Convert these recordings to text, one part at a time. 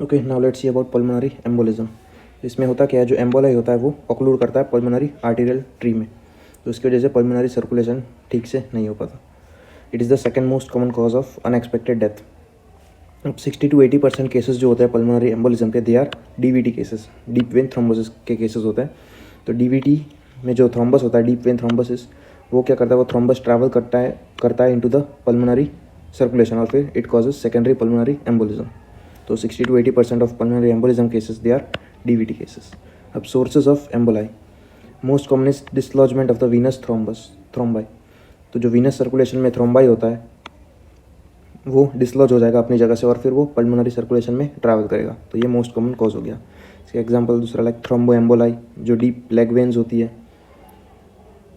Okay, now let's see about pulmonary embolism. इसमें होता क्या है, जो एम्बोलाई होता है वो ऑक्लूड करता है पल्मोनरी आर्टीरियल ट्री में, तो उसकी वजह से पल्मोनरी सर्कुलेशन ठीक से नहीं हो पाता। It is the second most common cause of unexpected death. अब 60 to 80% केसेस जो होते हैं पल्मोनरी एम्बोलिज्म के, they are DVT cases, deep vein thrombosis के केसेस होते हैं। तो डीवीटी में जो थ्रोम्बस होता है, डीप वेन थ्रोम्बोसिस, वो क्या करता है, वो थ्रोम्बस ट्रैवल करता है इनटू द पल्मोनरी सर्कुलेशन और फिर it causes secondary pulmonary embolism. तो 60 to 80% of pulmonary embolism cases they are DVT cases. अब sources of emboli, most common is dislodgement of the venous thrombi. तो जो Venus circulation में thrombi होता है वो डिसलॉज हो जाएगा अपनी जगह से और फिर वो पल्मोनरी सर्कुलेशन में ट्रैवल करेगा, तो ये मोस्ट कॉमन कॉज हो गया। इसका एग्जांपल दूसरा लाइक थ्रोम्बो एम्बोलाई, जो डीप लेग वेन्स होती है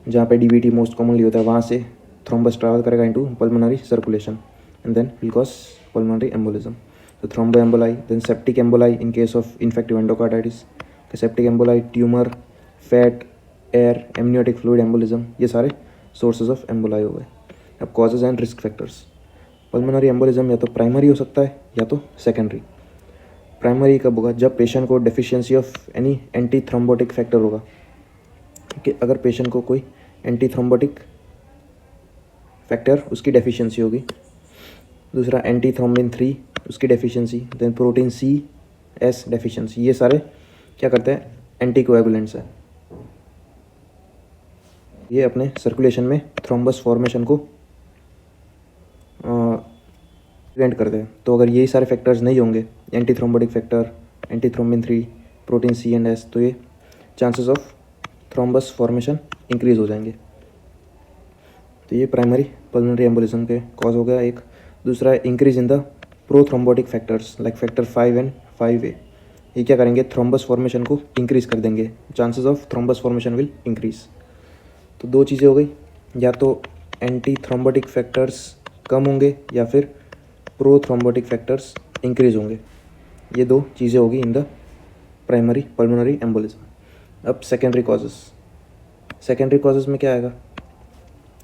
जहाँ पे डीवीटी मोस्ट कॉमनली होता है, वहाँ से थ्रोम्बस ट्रैवल करेगा into pulmonary circulation and then will cause pulmonary embolism. तो thromboemboli, then septic emboli in case of infective endocarditis, septic emboli, tumour, fat, air, amniotic fluid embolism, ये सारे sources of emboli हो गए। अब causes and risk factors. Pulmonary embolism या तो primary हो सकता है या तो सेकेंडरी। प्राइमरी कब होगा, जब पेशेंट को deficiency of any anti thrombotic factor होगा, कि अगर पेशेंट को कोई एंटी थ्रोम्बोटिक फैक्टर उसकी डेफिशिएंसी होगी। दूसरा एंटी थ्रोम्बिन 3 उसकी deficiency, then protein C S deficiency, ये सारे क्या करते हैं, एंटी कोएगुलेंट्स है। ये अपने सर्कुलेशन में थ्रोम्बस फॉर्मेशन को प्रिवेंट करते हैं। तो अगर यही सारे फैक्टर्स नहीं होंगे, anti thrombotic factor, anti thrombin 3, protein C and S, तो ये chances of thrombus formation increase हो जाएंगे। तो ये प्राइमरी पल्मोनरी एम्बोलिज्म के कॉज हो गया एक। दूसरा है increase in the prothrombotic factors like factor 5 and 5A। ये क्या करेंगे, थ्रोम्बस फॉर्मेशन को इंक्रीज कर देंगे, chances of thrombus formation will increase. तो दो चीज़ें हो गई, या तो एंटी थ्रोम्बोटिक फैक्टर्स कम होंगे या फिर प्रोथ्रोम्बोटिक फैक्टर्स इंक्रीज होंगे। ये दो चीज़ें होगी in the primary pulmonary embolism. अब सेकेंडरी कॉजेज। सेकेंडरी कॉजेज में क्या आएगा,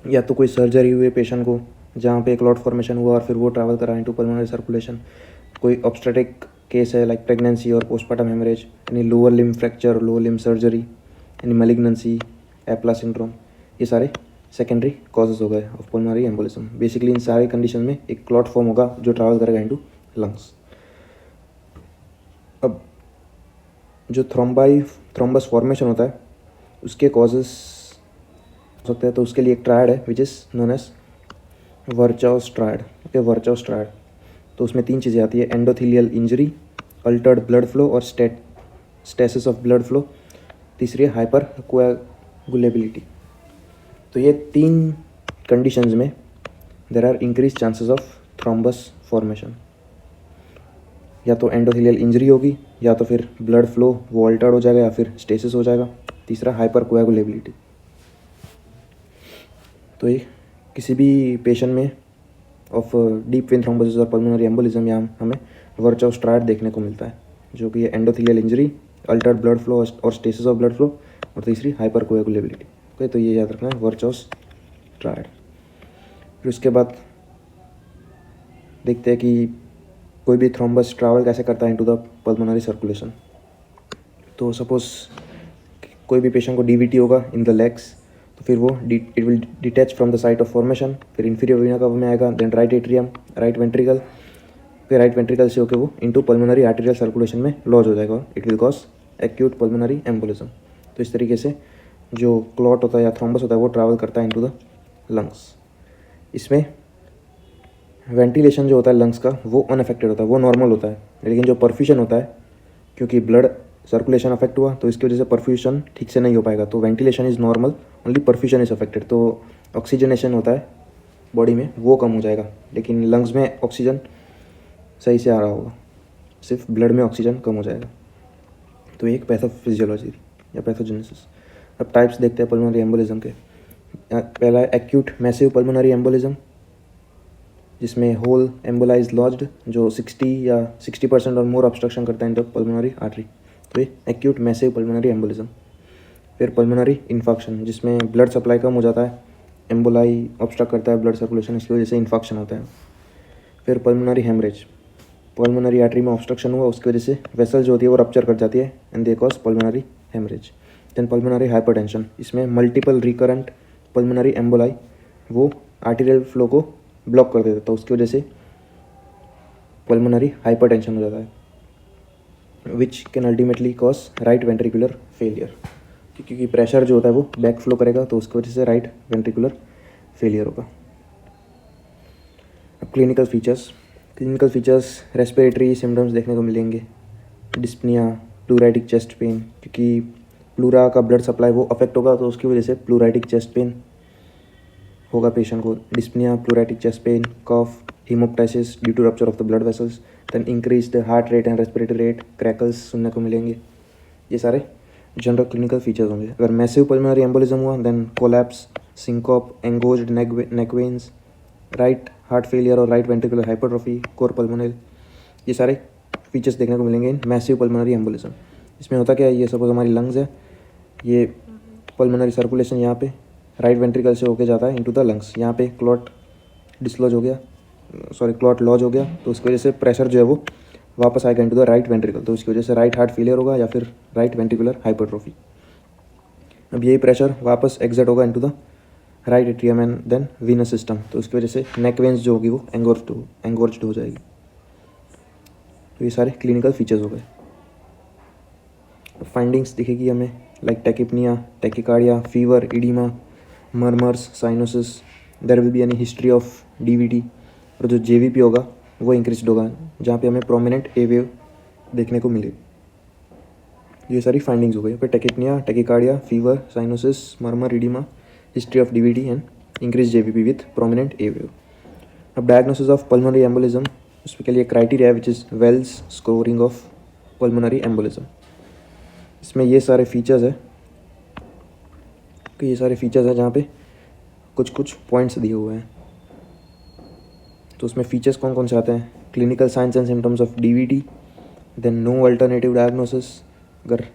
या तो कोई सर्जरी हुई है पेशेंट को जहाँ पे क्लॉट फॉर्मेशन हुआ और फिर वो ट्रैवल करा इनटू पल्मोनरी सर्कुलेशन। कोई ऑब्स्टेटिक केस है लाइक प्रेगनेंसी और पोस्टपार्टम हेमरेज, यानी lower limb fracture, lower limb surgery, यानी मैलिग्नेंसी, एप्ला सिंड्रोम, ये सारे सेकेंडरी कॉजेज हो गए ऑफ पल्मोनरी एम्बोलिज्म। बेसिकली इन सारे कंडीशन में एक क्लॉट फॉर्म होगा जो ट्रैवल करेगा इनटू लंग्स। अब जो थ्रोम्बस फॉर्मेशन होता है उसके कॉजेज हो सकते हैं, तो उसके लिए एक ट्रायड है which is known as Virchow's triad. Okay, Virchow's triad, तो उसमें 3 चीज़ें आती है, endothelial injury, altered blood flow और स्टेसिस ऑफ ब्लड फ्लो, तीसरी है हाइपर कोएगुलेबिलिटी। तो ये 3 कंडीशंस में there are increase chances of thrombus formation. या तो एंडोथीलियल इंजरी होगी, या तो फिर ब्लड फ्लो वो अल्टर्ड हो जाएगा, या फिर स्टेसिस हो जाएगा, तीसरा हाइपर कोएगुलेबिलिटी। तो ये किसी भी पेशेंट में ऑफ डीप वेन थ्रोम्बोसिस और पल्मोनरी एम्बोलिज्म यहाँ हमें वर्चाउस ट्रायड देखने को मिलता है, जो कि endothelial injury, altered blood flow और स्टेसिस ऑफ ब्लड फ्लो, और तीसरी हाइपर कोएगुलेबिलिटी। ओके, तो ये याद रखना है, वर्चाउस ट्रायड। फिर उसके बाद देखते हैं कि कोई भी थ्रोम्बस ट्रैवल कैसे करता है इनटू द पल्मोनरी सर्कुलेशन। तो सपोज कोई भी पेशेंट को डीवीटी होगा इन द लेग्स, तो फिर वो it will detach from the site of formation, फिर इन्फीरियर वेना कव में आएगा, then right atrium, right ventricle, फिर राइट वेंट्रिकल से होकर वो इनटू पल्मोनरी आर्टेरियल सर्कुलेशन में लॉज हो जाएगा, it will cause acute pulmonary embolism. तो इस तरीके से जो क्लॉट होता है या थ्रोम्बस होता है वो ट्रैवल करता है इनटू द लंग्स। इसमें वेंटिलेशन जो होता है लंग्स का वो अनअफेक्टेड होता है, वो नॉर्मल होता है, लेकिन जो परफ्यूजन होता है, क्योंकि ब्लड सर्कुलेशन अफेक्ट हुआ तो इसकी वजह से परफ्यूजन ठीक से नहीं हो पाएगा। तो ventilation is normal, only perfusion is affected. तो ऑक्सीजनेशन होता है बॉडी में वो कम हो जाएगा, लेकिन लंग्स में ऑक्सीजन सही से आ रहा होगा, सिर्फ ब्लड में ऑक्सीजन कम हो जाएगा। तो एक पैथोफिजियोलॉजी या पैथोजेनेसिस। अब टाइप्स देखते हैं पल्मोनरी एम्बोलिज्म के। पहला है एक्यूट मैसिव पल्मोनरी एम्बोलिज्म, जिसमें होल एम्बोला इज लॉज्ड, जो 60 या 60% और मोर ऑब्स्ट्रक्शन करता है इन द पल्मोनरी आर्टरी। तो ये एक्यूट मैसिव पल्मोनरी एम्बोलिज्म। फिर पल्मोनरी इन्फेक्शन, जिसमें ब्लड सप्लाई कम हो जाता है, एम्बोलाई ऑब्स्ट्रक्ट करता है ब्लड सर्कुलेशन, इसकी वजह से इन्फेक्शन होता है। फिर पल्मोनरी हेमरेज, पल्मोनरी आर्टरी में ऑब्स्ट्रक्शन हुआ, उसकी वजह से वेसल जो होती है वो रप्चर कर जाती है and they cause pulmonary haemorrhage. Then pulmonary hypertension, इसमें मल्टीपल रिकरेंट पल्मोनरी एम्बोलाई वो आर्टीरियल फ्लो को ब्लॉक कर देता है, तो उसकी वजह से पल्मोनरी हाइपरटेंशन हो जाता है which can ultimately cause right ventricular failure, क्योंकि प्रेशर जो होता है वो बैक फ्लो करेगा तो उसकी वजह से राइट वेंट्रिकुलर फेलियर होगा। अब क्लिनिकल फीचर्स रेस्पिरेटरी सिम्टम्स देखने को मिलेंगे, डिस्पनिया, प्लूराइटिक चेस्ट पेन, क्योंकि प्लूरा का ब्लड सप्लाई वो अफेक्ट होगा तो उसकी वजह से प्लूराइटिक चेस्ट पेन होगा पेशेंट को, dyspnoea, pleuritic chest pain, cough, haemoptysis due to rupture of the blood vessels, then increased heart rate and respiratory rate, crackles सुनने को मिलेंगे। ये सारे जनरल क्लिनिकल फीचर्स होंगे। अगर मैसिव पल्मोनरी एम्बोलिज्म हुआ देन कोलैप्स, सिंकोप, एंगोज्ड नेक veins, right heart failure और right ventricular hypertrophy, core पल्मोनल, ये सारे फीचर्स देखने को मिलेंगे इन मैसिव पल्मोनरी एम्बोलिज्म। इसमें होता क्या है, ये सपोज हमारी लंग्स है, ये पल्मोनरी सर्कुलेशन यहाँ पे राइट वेंट्रिकल से होके जाता है इनटू द लंग्स, यहाँ पे क्लॉट लॉज हो गया तो उसकी वजह से प्रेशर जो है वो वापस आएगा इनटू द राइट वेंट्रिकल, तो उसकी वजह से राइट हार्ट फेलियर होगा या फिर राइट वेंट्रिकुलर हाइपरट्रोफी। अब यही प्रेशर वापस एग्जिट होगा into the right atrium and then venous system, तो उसकी वजह से नेक वेन्स जो होगी वो एंगोर्ज्ड हो जाएगी। तो ये सारे क्लिनिकल फीचर्स हो गए। फाइंडिंग्स दिखेगी हमें like tachypnoea, tachycardia, fever, oedema, murmurs, cyanosis, there will be any history of DVT, और जो जेवीपी होगा वो इंक्रीज होगा जहाँ पे हमें प्रोमिनेंट ए वेव देखने को मिलेगी। ये सारी फाइंडिंग्स हो गई। फिर tachypnoea, tachycardia, fever, cyanosis, murmur, oedema, history of DVT and increase JVP with prominent A wave. अब डायग्नोसिस ऑफ पल्मोनरी एम्बोलिज्म, उसके लिए क्राइटेरिया है which is Wells scoring of pulmonary embolism. इसमें ये सारे फीचर्स है कि ये सारे फीचर्स हैं जहाँ पे कुछ पॉइंट्स दिए हुए हैं। तो उसमें फीचर्स कौन कौन से आते हैं, clinical signs and symptoms of DVT, then no alternative diagnosis, अगर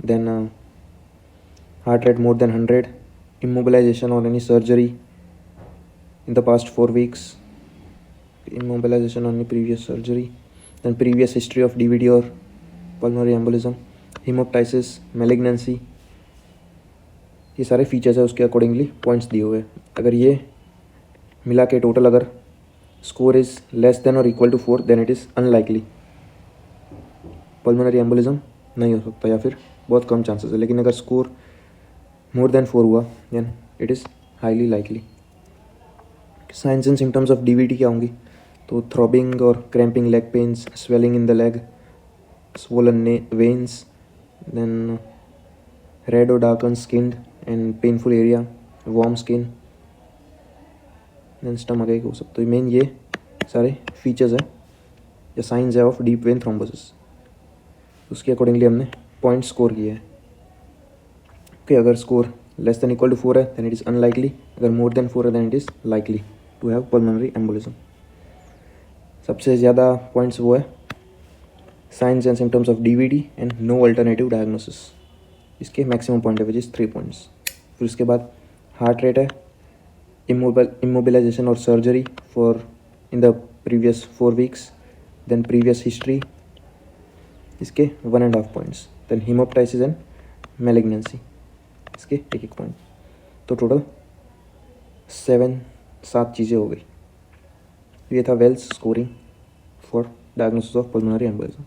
then heart rate more than 100, immobilization or any surgery in the past 4 weeks, immobilization or any previous surgery, then previous history of DVT or pulmonary embolism, haemoptysis, malignancy, ये सारे features है उसके accordingly points दिए हुए हैं। अगर ये मिला के टोटल अगर स्कोर इज़ लेस देन और equal to 4 then it is unlikely, pulmonary embolism नहीं हो सकता या फिर बहुत कम चांसेस है। लेकिन अगर स्कोर मोर देन 4 हुआ then it is highly likely. Signs and symptoms of DVT क्या होंगी, तो थ्रॉबिंग और cramping leg pains, swelling in the leg, swollen veins, then red or darkened skin and painful area, warm skin, then stomach ache हो सकता है। Main ये सारे features है या साइंस है ऑफ डीप वेन थ्रोम्बोसिस, उसके अकॉर्डिंगली हमने पॉइंट स्कोर किए हैं। ओके, अगर score less than equal to 4 है देन इट इज़ अनलाइकली, अगर मोर देन 4 है then it is likely to have pulmonary embolism. सबसे ज़्यादा पॉइंट्स वो है signs and symptoms of DVT and no alternative diagnosis, इसके मैक्सिमम पॉइंट है विच इज़ 3 पॉइंट्स। फिर उसके बाद हार्ट रेट है, इमोबिलाइजेशन और surgery for in the previous 4 weeks, then previous history, इसके 1.5 points, then haemoptysis and malignancy, इसके 1 point. तो टोटल 7 चीज़ें हो गई। ये था Wells scoring for diagnosis of pulmonary embolism.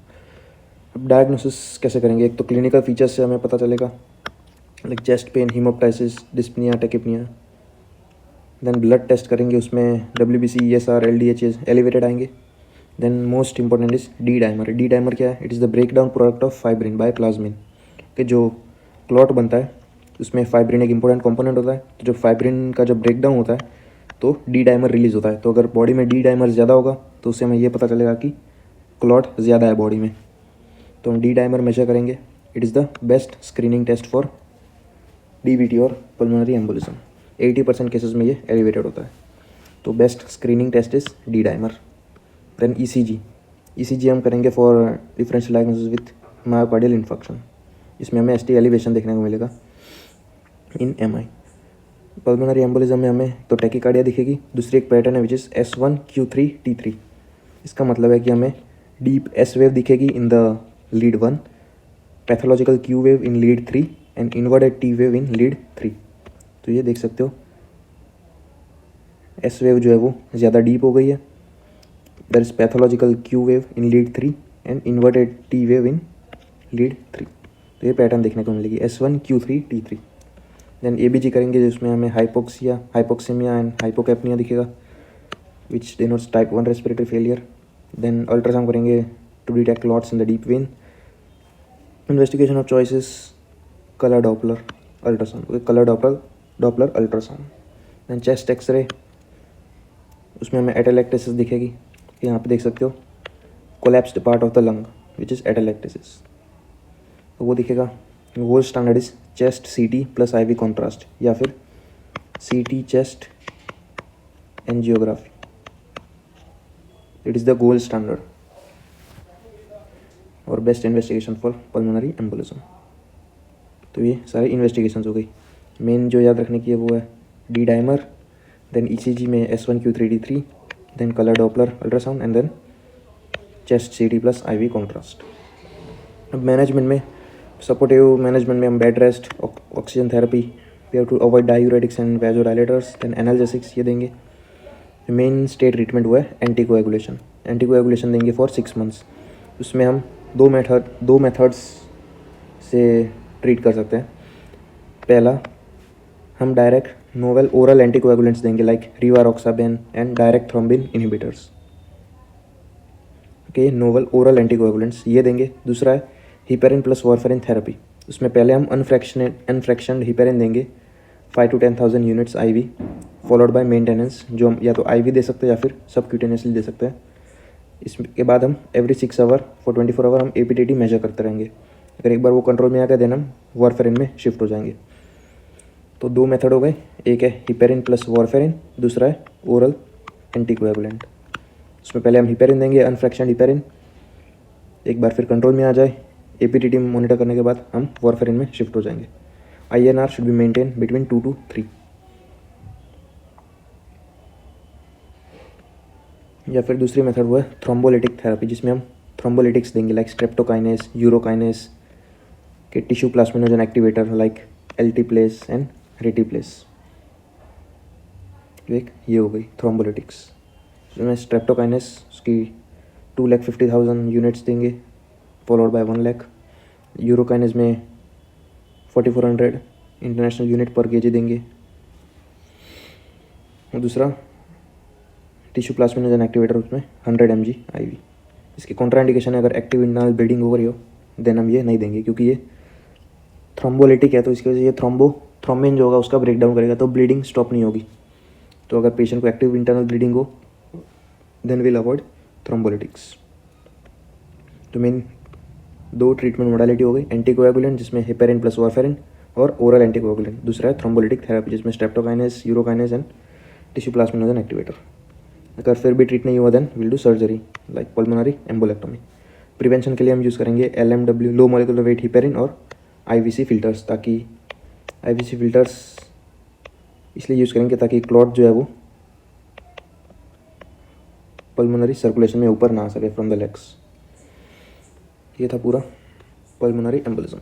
अब डायग्नोसिस कैसे करेंगे, एक तो क्लिनिकल फीचर्स से हमें पता चलेगा like chest pain, haemoptysis, dyspnoea, tachypnoea, then blood test करेंगे, उसमें WBC, ESR, LDH एलिवेटेड आएंगे। Then most important is D dimer. D dimer क्या है, it is the breakdown product of fibrin by plasmin, कि जो clot बनता है उसमें फाइब्रिन एक इंपॉर्टेंट कंपोनेंट होता है। तो जब फाइब्रिन का जब ब्रेक डाउन होता है तो डी डाइमर रिलीज होता है। तो अगर बॉडी में डी डाइमर ज़्यादा होगा तो उससे हमें ये पता चलेगा कि क्लॉट ज़्यादा है बॉडी में, तो हम डी डाइमर मेजर करेंगे। It is the best screening test for DVT और पल्मोनरी एम्बोलिज्म। 80% केसेस में ये एलिवेटेड होता है, तो best screening test is D dimer. Then ECG हम करेंगे for differential diagnosis with myocardial infection, इसमें हमें ST एलिवेशन देखने को मिलेगा इन MI। पल्मोनरी एम्बोलिज्म में हमें तो टैकिकार्डिया दिखेगी, दूसरी एक पैटर्न है विच इज़ S1Q3T3। इसका मतलब है कि हमें डीप एस वेव दिखेगी in the lead 1, pathological Q wave in lead 3 and inverted T wave in lead 3। तो ये देख सकते हो एस वेव जो है वो ज़्यादा डीप हो गई है। There is pathological Q wave in lead 3 and inverted T wave in lead 3। तो ये पैटर्न देखने को मिलेगी S1 Q3 T3। Then ABG करेंगे जिसमें हमें हाइपोक्सीमिया एंड हाइपोकैप्निया दिखेगा which denotes type 1 respiratory failure. Then ultrasound करेंगे to detect clots in the deep vein. Investigation of choice is colour Doppler ultrasound, colour Doppler ultrasound. Then chest X-ray, उसमें हमें atelectasis दिखेगी, यहाँ पे देख सकते हो collapsed part of the lung which is atelectasis. तो वो दिखेगा। Gold standard is chest CT plus IV contrast या फिर CT chest angiography, it is the gold standard और best investigation for pulmonary embolism. तो ये सारे इन्वेस्टिगेशंस हो गई। मेन जो याद रखने की है वो है डी डाइमर, देन ECG में S1 Q3 D3, then colour Doppler ultrasound and then chest CT plus IV contrast. अब मैनेजमेंट में सपोर्टिव मैनेजमेंट में हम bed rest, oxygen therapy, we have to avoid diuretics and vasodilators, then analgesics ये देंगे। Main state treatment हुआ है anticoagulation देंगे for 6 months. उसमें हम दो मेथड्स से ट्रीट कर सकते हैं। पहला, हम डायरेक्ट नोवेल ओरल एंटीकोएगुलेंट्स देंगे like rivaroxaban and direct thrombin inhibitors. Okay, novel oral anticoagulants ये देंगे। दूसरा है हिपेरिन प्लस वारफेरिन थेरेपी। उसमें पहले हम अनफ्रैक्शनड हिपेरिन देंगे 5 to 10,000 units IV, followed by maintenance, जो हम या तो IV दे सकते हैं या फिर सबक्यूटेनियसली दे सकते हैं। इसके बाद हम एवरी 6 आवर फॉर 24 आवर हम APTT मेजर करते रहेंगे। अगर एक बार वो कंट्रोल में आ गया देन हम वारफेरिन में शिफ्ट हो जाएंगे। तो 2 मेथड हो गए, एक है हिपेरिन प्लस वारफेरिन, दूसरा है ओरल एंटीकोएगुलेंट। उसमें पहले हम हिपेरिन देंगे, अनफ्रैक्शनड हिपेरिन। एक बार फिर कंट्रोल में आ जाए APTT मॉनिटर करने के बाद हम वारफेरिन में शिफ्ट हो जाएंगे। INR should be maintain between 2 to 3। या फिर दूसरी मेथड वो है थ्रोम्बोलिटिक थेरेपी, जिसमें हम थ्रोम्बोलिटिक्स देंगे लाइक स्ट्रेप्टोकाइनेस, यूरोकाइनेस के tissue plasminogen activator like alteplase and reteplase. एक ये हो गई थ्रोम्बोलिटिक्स। इसमें स्ट्रेप्टोकाइनेस उसकी 2,50,000 यूनिट्स देंगे फॉलोड बाय 1 लाख। यूरोकाइनेस में 4,400 इंटरनेशनल यूनिट पर kg देंगे। और दूसरा टिश्यू प्लाज्मिनोजन एक्टिवेटर, उसमें 100 mg IV। इसकी कॉन्ट्राइंडिकेशन है, अगर एक्टिव इंटरनल ब्लीडिंग हो रही हो देन हम ये नहीं देंगे, क्योंकि ये थ्रोम्बोलिटिक है। तो इसकी वजह से ये थ्रोम्बिन जो होगा उसका ब्रेकडाउन करेगा, तो ब्लीडिंग स्टॉप नहीं होगी। तो अगर पेशेंट को एक्टिव इंटरनल ब्लीडिंग हो देन विल अवॉइड थ्रोम्बोलिटिक्स। तो मेन 2 ट्रीटमेंट मोडालिटी हो गई, एंटीकोएगुलेंट जिसमें हिपेरिन प्लस वारफेरिन और ओरल एंटीकोएगुलेंट। दूसरा है थ्रोम्बोलिटिक थेरेपी जिसमें streptokinase, urokinase and tissue plasminogen activator. अगर फिर भी ट्रीट नहीं हुआ then will do surgery like pulmonary embolectomy. Prevention के लिए हम यूज़ करेंगे LMW low molecular weight heparin और IVC फिल्टर्स, ताकि IVC फिल्टर्स इसलिए यूज़ करेंगे ताकि क्लॉट जो है वो पल्मोनरी सर्कुलेशन में ऊपर ना आ सके फ्रॉम द लेग्स। ये था पूरा पल्मोनरी एम्बोलिज्म।